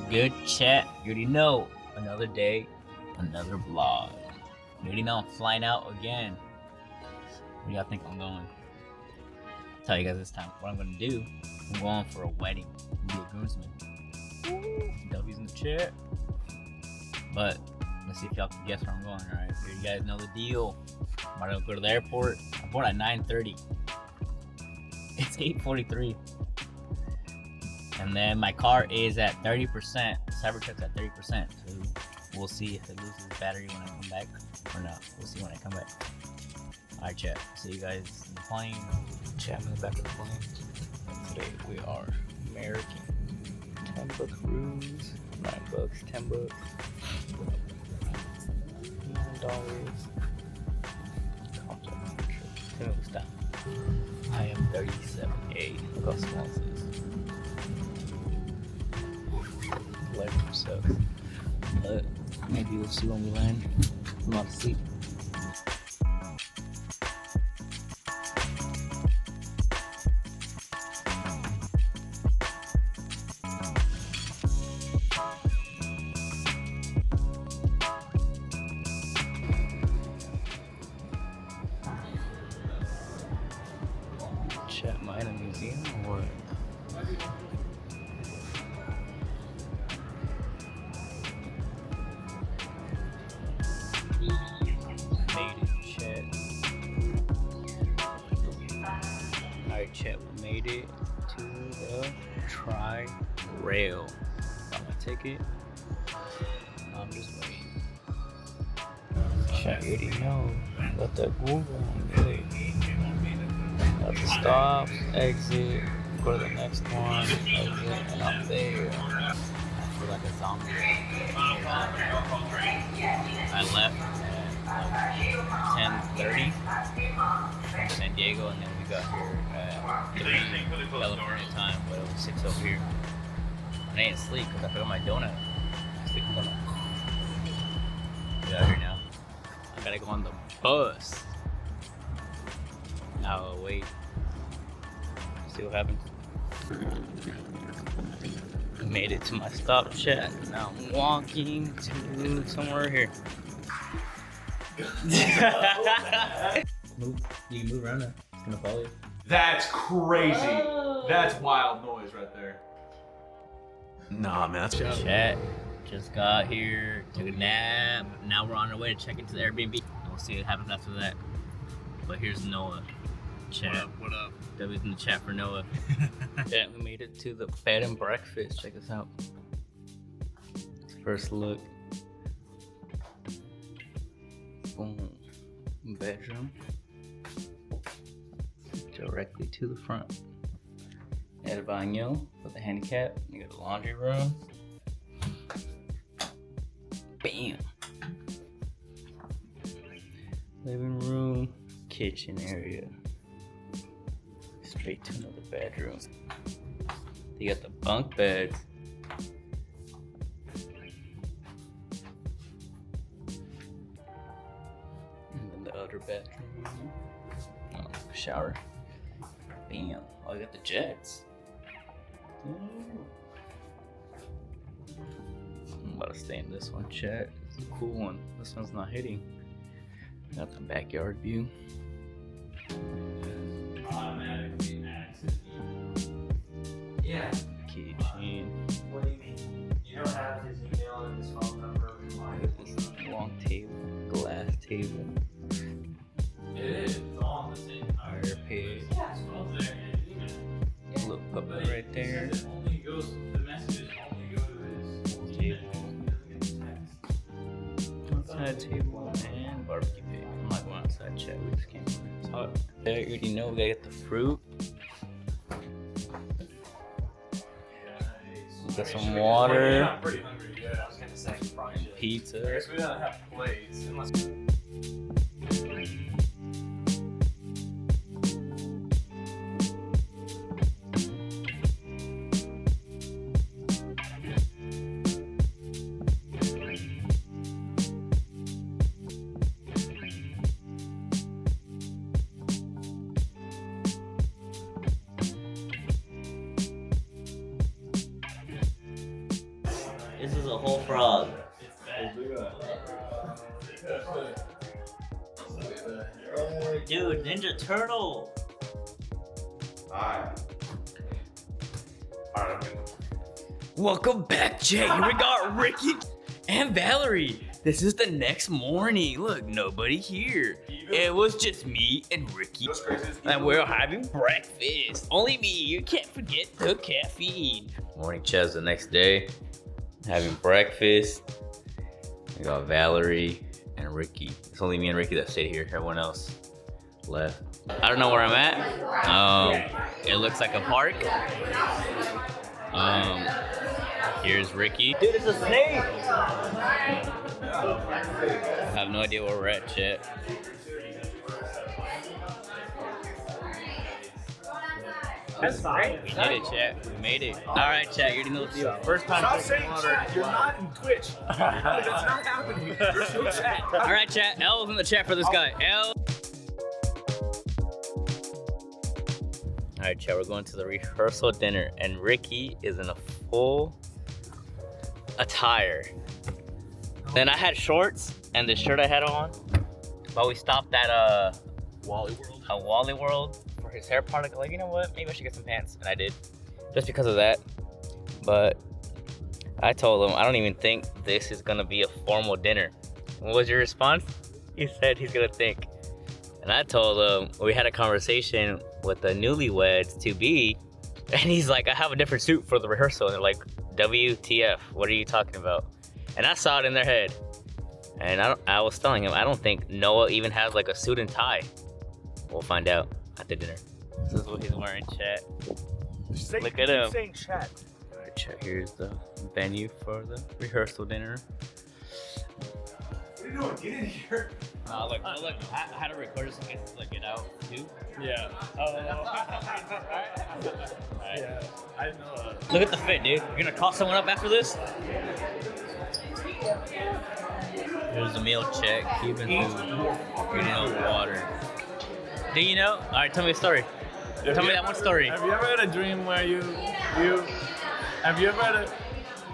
good, chat? You already know. Another day, another vlog. You already know I'm flying out again. Where y'all think I'm going? I'll tell you guys this time what I'm gonna do. I'm going for a wedding. I'm gonna be a groomsman. W's in the chat. But let's see if y'all can guess where I'm going. Alright, here you guys know the deal. I'm about to go to the airport. I'm born at 9:30. It's 8:43. And then my car is at 30%. Cybertruck's at 30%. So we'll see if it loses battery when I come back or not. We'll see when I come back. Alright, chat. See you guys in the plane. Chat in the back of the plane. And today we are American. $10 cruise. $9, $10. $9. Stop. I am 37A. Look how small this is. Life sucks. But maybe we'll see when we land. I'm not asleep. Chat, am I in a museum or what? Made it, chat. Alright, chat, we made it to the Tri-Rail. Got my ticket. I'm just waiting. Chat, you already know. Got that Google on, really. Got the stops, exit, go to the next one, exit, and I'm there. I feel like a zombie. I left at 10:30 from San Diego, and then we got here at 3 California time, but it was 6 over here. And I ain't sleep because I forgot my donut. I'm gonna get out here now. I gotta go on the bus. Now I'll wait. See what happens. I made it to my stop, chat. Now I'm walking to somewhere here. Move. You can move around now. It's gonna follow you. That's crazy. Oh. That's wild noise right there. Nah, man, that's chat. Just got here, took a nap. Now we're on our way to check into the Airbnb. We'll see what happens after that. But here's Noah. Chat. What up? W's in the chat for Noah. Yeah, we made it to the bed and breakfast. Check this out. First look. Boom. Bedroom. Directly to the front. El baño for the handicap. You got the laundry room. Bam. Living room. Kitchen area. Straight to another bedroom. You got the bunk beds. And then the other bedroom. Oh, shower. Bam. Oh, you got the jets. Ooh. I'm about to stay in this one, chat. It's a cool one. This one's not hitting. Got the backyard view. Automatically access. Yeah. Kitchen. What do you mean? You don't have his email and his phone number? Look at this long table, glass table. It is. It's all on the same Fire pit. Yeah, it's all there. Little puppet right there. It only goes, the messages only go to his Table. text. Outside table and barbecue pit. I'm not going outside, chat. We just came in. It's hot. There, you already know we gotta get the fruit. Got some water. I'm pretty hungry. Yeah, I was gonna say probably should. Pizza. I guess we don't have plates unless. This is a whole frog. Dude, Ninja Turtle. Alright. Welcome back, Jay. We got Ricky and Valerie. This is the next morning. Look, nobody here. It was just me and Ricky, and we're having breakfast. Only me. You can't forget the caffeine. Morning chats the next day. Having breakfast. We got Valerie and Ricky. It's only me and Ricky that stayed here. Everyone else left. I don't know where I'm at. It looks like a park. Here's Ricky. Dude, it's a snake! I have no idea where we're at, chat. That's fine. We did it, chat. We made it. Alright, chat, you already know the deal. First time Stop drinking saying water. chat. You're not in Twitch. That's not happening. There's no chat. Alright, chat. L's in the chat for this guy. L. Alright, chat, we're going to the rehearsal dinner, and Ricky is in a full attire. Then I had shorts and the shirt I had on, but we stopped at Wally World for his hair product. Like, you know what? Maybe I should get some pants, and I did, just because of that. But I told him I don't even think this is gonna be a formal dinner. What was your response? He said he's gonna think, and I told him we had a conversation with the newlyweds to be, and he's like, I have a different suit for the rehearsal, and they're like, WTF? What are you talking about? And I saw it in their head, and I was telling him I don't think Noah even has like a suit and tie. We'll find out at the dinner. This is what he's wearing, chat. Look at him. Saying chat. All right, chat. Here's the venue for the rehearsal dinner. What are you doing? Get in here. Look, I had to record this in case it's like get out too. Yeah. Alright. Yeah. I know. Look at the fit, dude. You're gonna call someone up after this? Here's the meal check. Cuban food. Reading out water. Do you know? Alright, tell me a story. Tell me that one story. Have you ever had a dream where you have you ever had a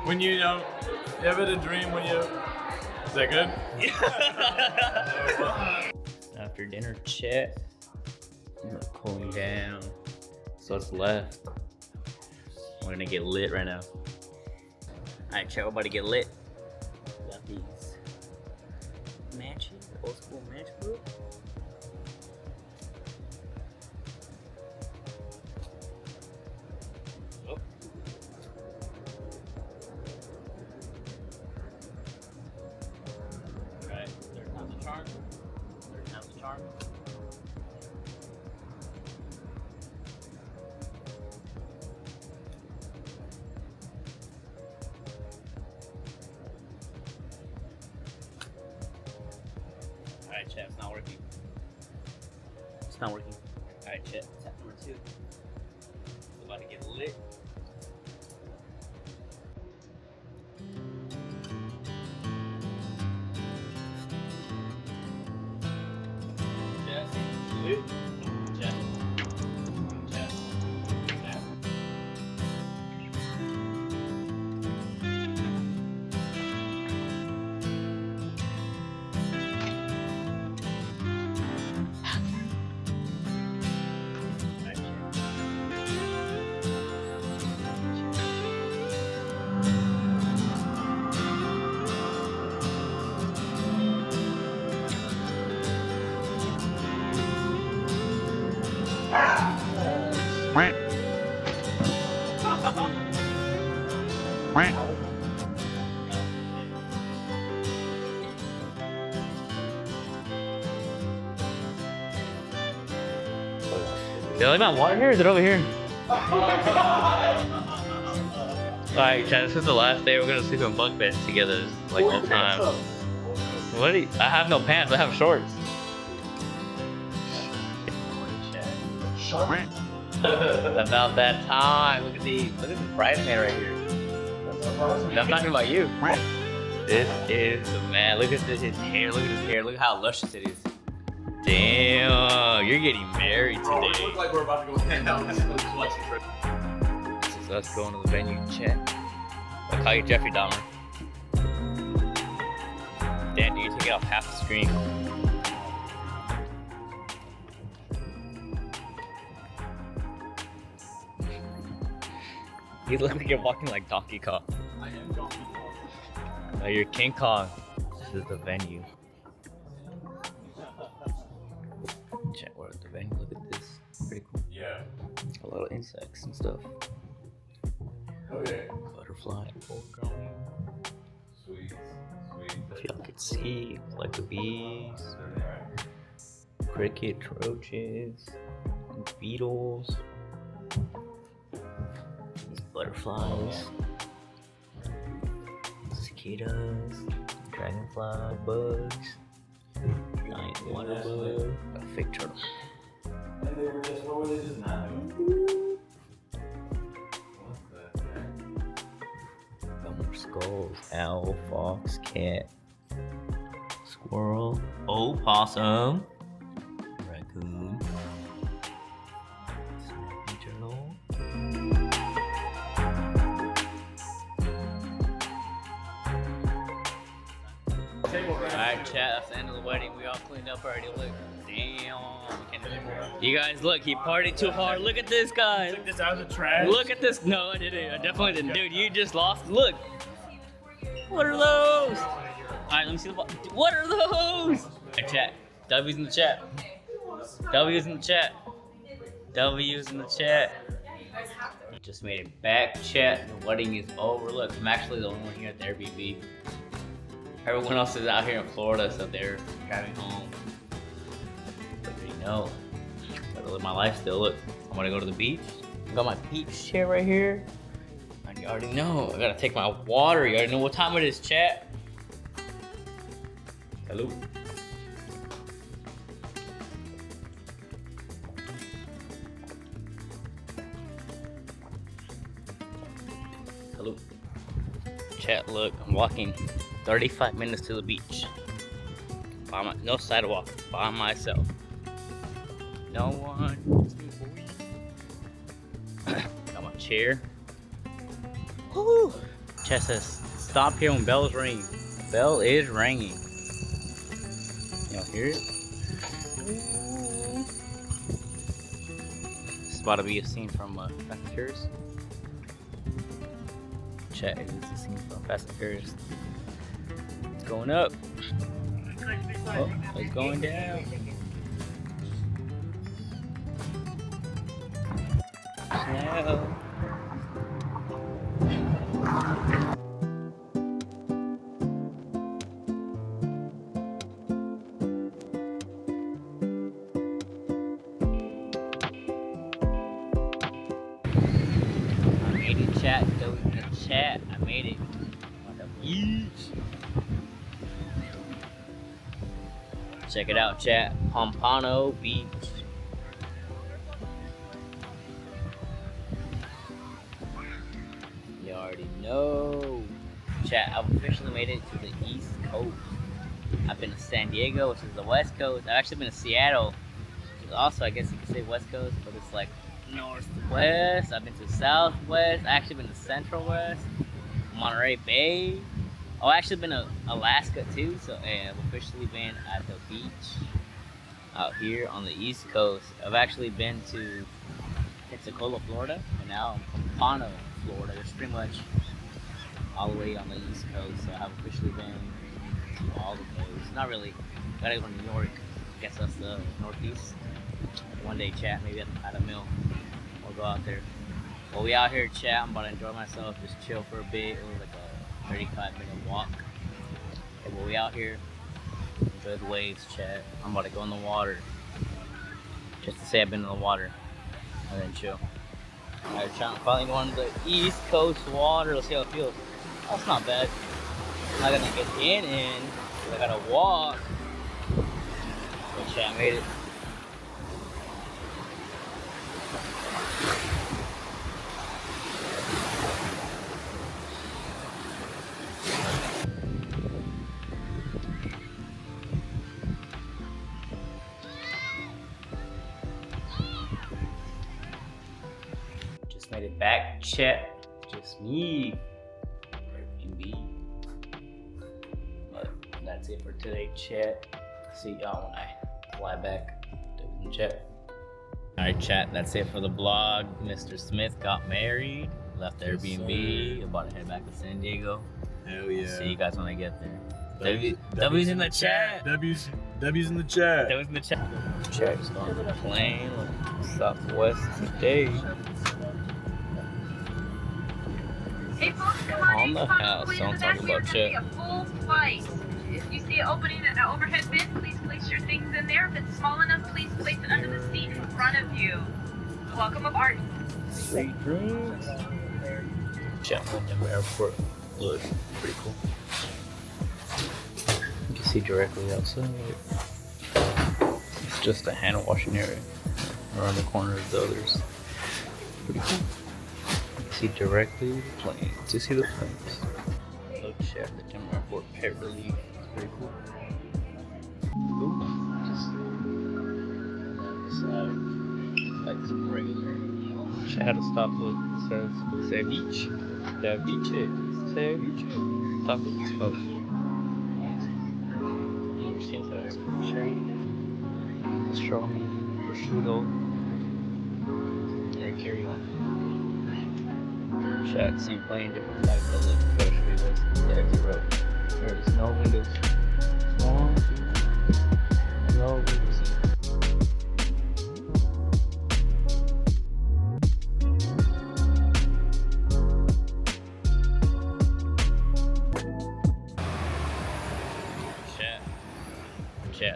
when you know you ever had a dream when you is that good? After dinner chat. We're cooling down. So it's left. We're gonna get lit right now. Alright, chat, we're about to get lit. We got these matches, old school match group. Oh. Alright, third time's the charm. Third time's the charm. Alright, chat, it's not working. It's not working. Alright, chat, tap number 2. It's about to get lit. Chat, lit. Chat. Chat. Chat. Alright, chat. Did I leave my water here or is it over here? Alright, chat, this is the last day we're gonna sleep in bunk beds together, like all time. What do you, I have no pants, I have shorts. About that time. Look at this bridesmaid right here. I'm talking about you. This is the man. Look at his hair. Look at his hair. Look how luscious it is. Damn, you're getting married Bro, we today. look like we're about to go hang out. This is us going to the venue, chat. I call you Jeffrey Dahmer. Damn, dude, you take it off half the screen. You look like you're walking like Donkey Kong. I am Donkey Kong. No, you're King Kong. This is the venue. Check where the venue. Look at this. Pretty cool. Yeah. A lot of insects and stuff. Okay. Butterfly. Full-grown. Sweet. If y'all could see, like the bees, cricket, roaches, beetles, these butterflies, cicadas, dragonfly, bugs, giant water bug, a fake turtle. And they were just, what were they just not doing? What the heck? Got more skulls, owl, fox, cat, squirrel, opossum, raccoon, snapping turtle. Alright, chat, that's the end of the wedding. We all cleaned up already. Look, damn. We can't do anymore. You guys, look, he partied too hard. Look at this guy. Took this out of the trash? Look at this. No, I didn't. I definitely didn't. Dude, you just lost. Look. What are those? Alright, let me see the ball. What are those? Hey, chat. W's in the chat. W's in the chat. W's in the chat. Just made it back, chat. The wedding is over. Look, I'm actually the only one here at the Airbnb. Everyone else is out here in Florida, so they're driving home. But you know, gotta live my life still. Look, I'm gonna go to the beach. I got my beach chair right here. And you already know, I gotta take my water. You already know what time it is, chat. Hello. Hello. Chat, look, I'm walking 35 minutes to the beach. No sidewalk, by myself. No one. Got my chair. Woo! Chat says, stop here when bells ring. Bell is ringing. Y'all hear it? This is about to be a scene from Fast and Furious. Chat, it's a scene from Fast and Furious. It's going up. Oh, it's going down. Slow. I made it, chat. Go in the chat. I made it. On the beach. Check it out, chat. Pompano Beach. You already know. Chat, I've officially made it to the East Coast. I've been to San Diego, which is the West Coast. I've actually been to Seattle, which is also, I guess you could say West Coast, but it's like Northwest. I've been to Southwest. I've actually been to Central West, Monterey Bay. Oh, I've actually been to Alaska too, so I've officially been at the beach out here on the East Coast. I've actually been to Pensacola, Florida, and now I'm from Pompano, Florida. It's pretty much all the way on the East Coast, so I've officially been to all the coasts. Not really. Gotta go to New York. I guess that's the Northeast. One day, chat, maybe at a mill. We'll go out there. Well, we out here, chat. I'm about to enjoy myself, just chill for a bit. It was like a 35-minute walk. Okay, well, we out here. Enjoy the waves, chat. I'm about to go in the water. Just to say I've been in the water. And then chill. Alright, I'm finally going to the East Coast water. Let's see how it feels. Oh, it's not bad. I'm not gonna get in. I gotta walk. But chat, I made it. Made it back, chat. Just me. Airbnb. But that that's it for today, chat. See y'all when I fly back. W's in chat. Alright, chat, that's it for the vlog. Mr. Smith got married, left Airbnb, about to head back to San Diego. Hell yeah. See you guys when I get there. W's in the chat. W's in the chat. W's in the chat. Chat is going to the plane with Southwest today. Hey folks, come on On in. the house, Please, don't the talk back about there's shit. gonna be a full flight. If you see it opening an overhead bin, please place your things in there. If it's small enough, please place it under the seat in front of you. Welcome aboard. Free drinks. Chat Wyndham Airport looks pretty cool. You can see directly outside. It's just a hand washing area. Around the corner of the others. Pretty cool. You can see directly the planes. Do you see the planes? Look, chat, the Wyndham Airport pet relief. It's pretty cool. Ooh, just like some regular. I had to stop what it says ceviche. Ceviche. Ceviche. Tacos. Oh. Pastrami. Prosciutto. Yeah, carry on. Chat, same plane, different flight. But look, gotta show you guys the exit row. There's no windows. No windows.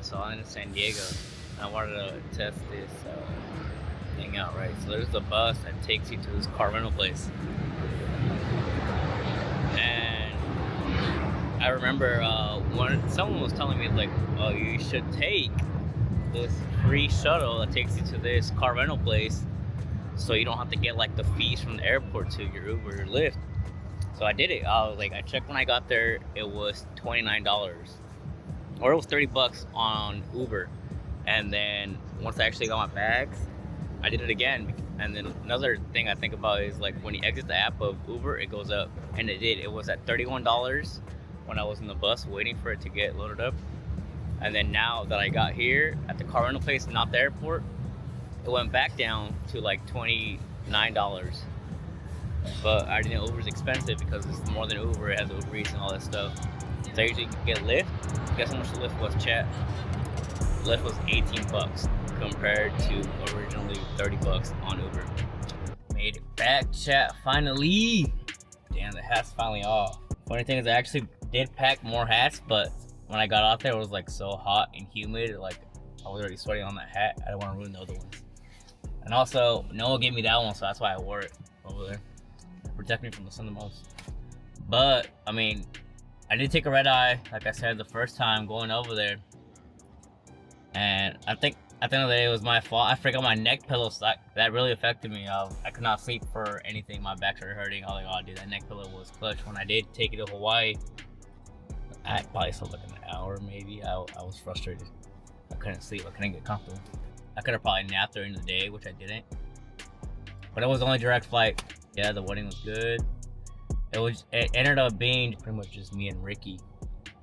So I'm in San Diego. I wanted to test this thing out, right? So there's a bus that takes you to this car rental place. And I remember someone was telling me, like, oh, you should take this free shuttle that takes you to this car rental place so you don't have to get like the fees from the airport to your Uber or Lyft. So I did it. I checked when I got there, it was $29. Or it was $30 on Uber. And then once I actually got my bags, I did it again. And then another thing I think about is like when you exit the app of Uber, it goes up. And it did. It was at $31 when I was in the bus waiting for it to get loaded up. And then now that I got here at the car rental place, not the airport, it went back down to like $29. But I didn't know Uber's expensive because it's more than Uber. It has Uber Eats and all that stuff. So I usually get Lyft. Guess how much the Lyft was, chat? Lyft was $18 compared to originally $30 on Uber. Made it back, chat, finally! Damn, the hat's finally off. Funny thing is I actually did pack more hats, but when I got out there it was like so hot and humid, like I was already sweating on that hat. I didn't want to ruin the other ones. And also, Noah gave me that one, so that's why I wore it over there. Protect me from the sun the most. But, I mean, I did take a red eye, like I said the first time going over there. And I think at the end of the day it was my fault. I forgot my neck pillow, so that really affected me. I could not sleep for anything. My back started hurting. I was like, oh dude, that neck pillow was clutch. When I did take it to Hawaii, I probably slept like an hour maybe. I was frustrated. I couldn't sleep. I couldn't get comfortable. I could have probably napped during the day, which I didn't. But it was only direct flight. Yeah, the wedding was good. It ended up being pretty much just me and Ricky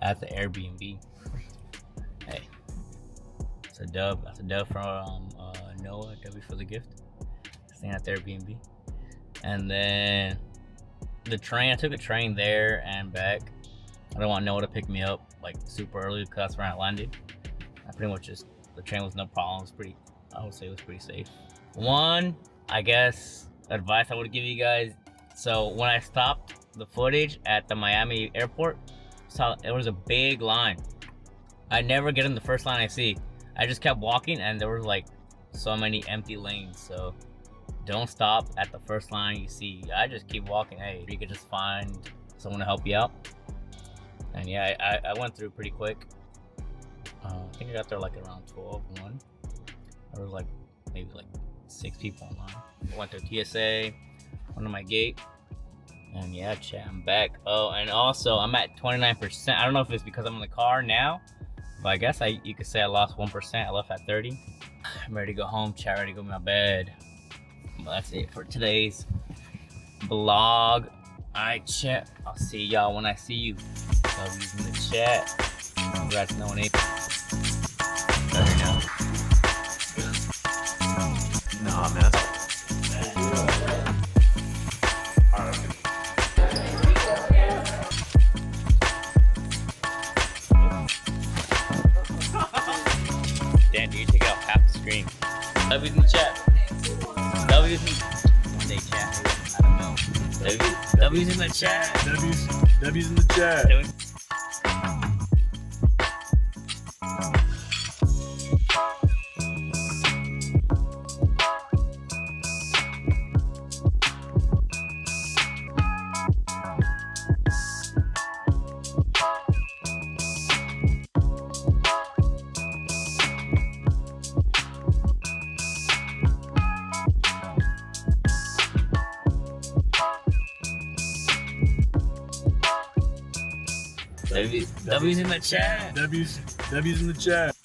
at the Airbnb. Hey, it's a dub. That's a dub from Noah. W for the gift. Staying at the Airbnb. And then the train. I took a train there and back. I don't want Noah to pick me up like super early because that's where I landed. I pretty much just, the train was no problem. I would say it was pretty safe. One, I guess, advice I would give you guys. So when I stopped the footage at the Miami airport, there was a big line. I never get in the first line I see. I just kept walking and there was like so many empty lanes. So don't stop at the first line you see. I just keep walking. Hey, you could just find someone to help you out. And yeah, I went through pretty quick. I think I got there like around 12:01. There was like maybe like 6 people online. I went through TSA, went to my gate, and yeah, chat, I'm back. Oh, and also I'm at 29%. I don't know if it's because I'm in the car now, but I guess you could say I lost 1%. I left at 30. I'm ready to go home, chat, ready to go to my bed. But that's it for today's vlog. Alright, chat, I'll see y'all when I see you. Love you in the chat. Congrats, no one ate. Better now. Nah, man. Dan, dude, you take out half the screen. W's in the chat. W's in one day chat. I don't know. W's in the chat. W's in the chat. W's in the chat. W's in the chat.